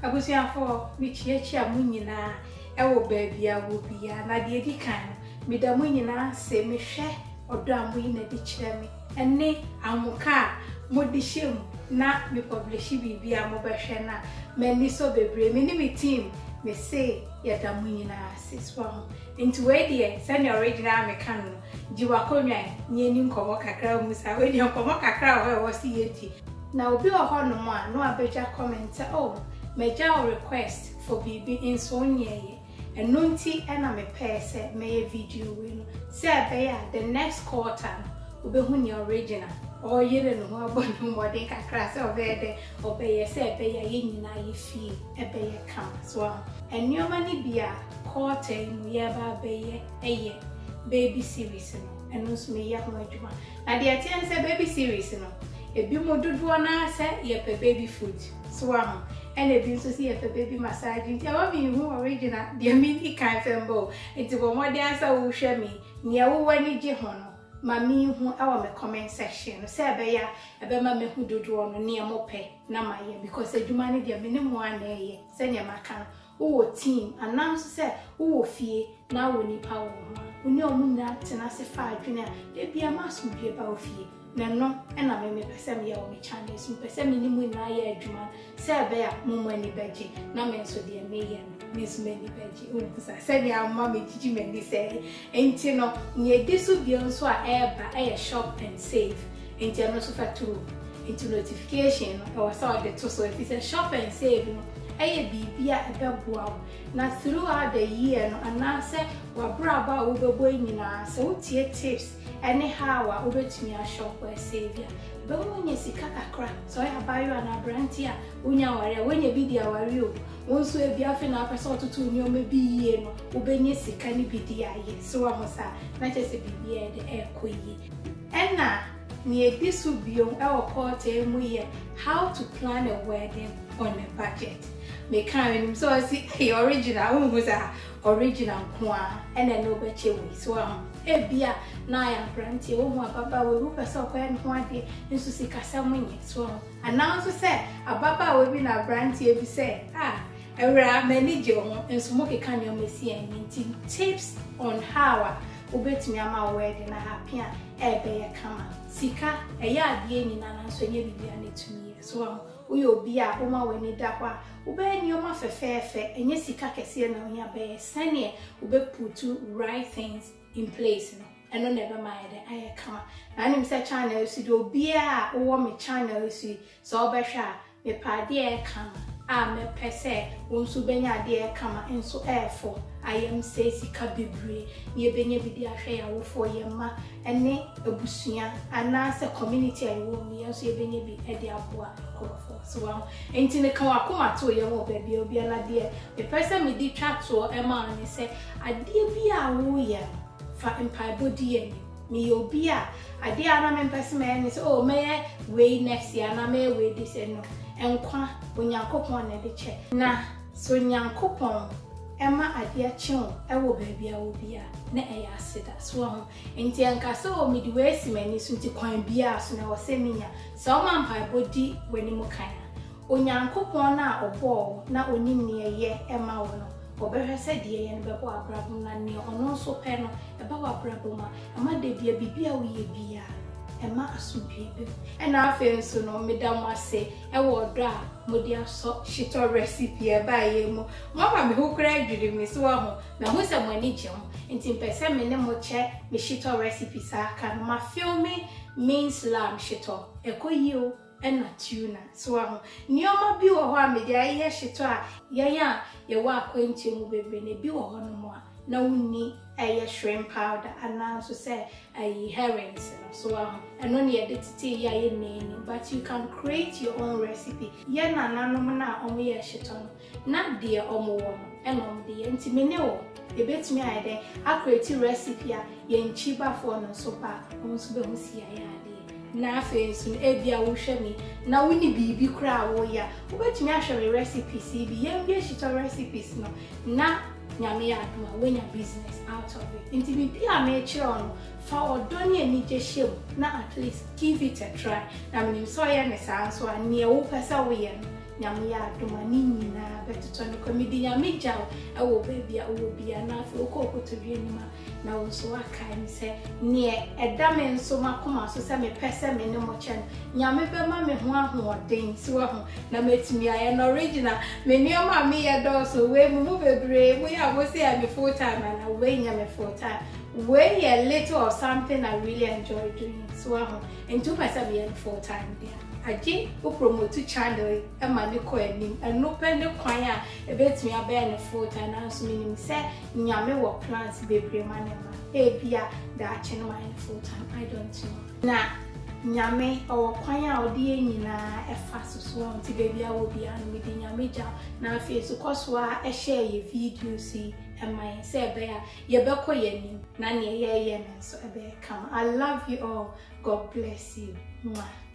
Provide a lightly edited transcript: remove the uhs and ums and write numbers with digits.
abusuafo michia mu nyina ewo baabia wo bia na de edi kan mi da mu nyina se me hwe odo amoyi na de kire me enne amuka mo de shem na me publish bibia mo behwe na mani so bebre me ni me team me say ya da mu nyina siswa into we de send original me kan no jiwa konwan ni ni nkomo kakra mu sa we de nkomo kakra wo si yeti na obi ho no mo a no abeja comment oh meja request for bibi in so nyeye enunti ena me pese me video we no say be the next quarter obehu ni original or yere no ho abonu modern kakra say obede obeye say be ya ye nyina ye fie ebe ye kam so enioma ni bia quarter mu ye ba be ye baby series no enu so me ya ho adwuma na de atian say baby series no ebi mo dodo na say ye pe baby food so and a so see a baby massage. I mean, who original, the mini kind fembo. It's a more dancer who share me near one jihono. Mammy, who our comment section, say beya, a bema who do draw near mope, Nama, because the humanity of minimum 1 day, send your macan, who team, announce say, who fear, now we need power. We know not and I say 5 dinner, there be a mass would be about fear. No, and I may person me on channels, and person minimum na ye adwuma, say bear mumu ni beji, na men so dear me miss many beji. Said ya mammy Gigi Mendy say, ain't you know, near this would be also a air by a shop and save, ain't you not so far too into notification or saw the so if it's a shop and save, you know. Be a wow. Now throughout the year, and now say, what braba over boying in us, so tips, anyhow, over to me a shop where savior. But when you see crack, so I buy you an abrantia, when you be the hour you, once we be often up a sort of 2 new maybe ye no, Ubeni si can be the eye, so I was not just a baby the air queen. And now, near this would be on our quarter, how to plan a wedding on a budget. Me carry so I see the original was a original kwa and then no beche we so bia na ya grantie wo hu ababa we hu pese okwa en ho ade nso si kasa munye so announce say ababa we bi na grantie bi say ewra manage ho nso mo keka ne o mesi en tips on how ubetumi ama wedding na happy ebe ye kama sika eya ade ni na nso nye bibia na tumi so uyo bia uma weni da kwa ube ni oma fefefe enye sika kese na onya be sane ube put right things in place no eno never mind aye kama na nim se channel si do bia wo me channel si so obehwa me pade e kama me pese wonsu benya de e kama enso efo I am say sika bebre ye benye bidi ahwe ya wo fo ye ma ene abusua ana se community ayi wo mi so ye benye bi e de aboa korofo so enti ne kan akoma to ye wo ba bi obi ala de the person me di twa to e ma ne se ade bi a wo ye fa empire body ye mi obi a ade ana me person me ne se oh me we next year na me we this no enkwa onyankopon na de che na so nyankopon Emma adia chion ewo baby awo bia na eya aseda so enti anka so mi di we si mani so nti kwan bia so na wo se minya so ma mpa body weni mu kan onyankopon na obo na onim ne ye ema wo no obehwe se de ye ne bebo abrabum na ne ono so pe no eba wa abrabum ama de bia bibia wo ye bia Emma asubie ena afen so no medam ase ewo do a modi aso shito recipe e ba ye mu mama me hu kra adwiri me so ho na hu se mo ani je ho enti pese me ne mo che me shito recipe sa ka ma filmi means lamb shito ekoyio ena tuna so ho nioma bi wo ho a me dia ye shito a ye wa akwanti mu bebre ne bi wo ho no mo a na wuni eye shrimp powder and also say herrings so and only edit ya ye name but you can create your own recipe ye na nanom na omo ye shiton na de omo wo enom de enti me ne wo e betumi ayede a create recipe a ye nchiba for no so pa omo so be hu si ya ade na face e bia wo hwe mi na woni bibi kura wo ya wo betumi ahwe recipe si bi ye mbie shiton recipes no na nyame ya adoma when your business out of it. Inti bibi a me chiro fa odoni ani je shem na at least give it a try. Na me so ya ne saa so ane wo pesa wo ye no nyame ya adoma ni nyina betuto no komedi nyame jaw e wo baabi a wo bia na afi okokoto wie nima na wo so aka ni se ne eda me nso makoma so se me pese me ne mo chen nyame be ma me ho ahoden si wo ho na metumi aye no original me nioma me ye do so we mu bebre mu ya wo se me full time na we nya me full time we a little of something I really enjoy doing so and to myself be full time there aji o promote channel e ma ne ko anim eno pe ne kwan a e betumi abe ne full time na so minim se nyame wo plans bebre ma ne ma e bia da achi no my full time I don't know na nyame o kwan a odi enyina e fa so nti bebi a wo bia no me di nyame ja na afi so koso a e share ye video si and my say be ye be ko ye nim na ne ye ye so e be come. I love you all. God bless you. Mwah.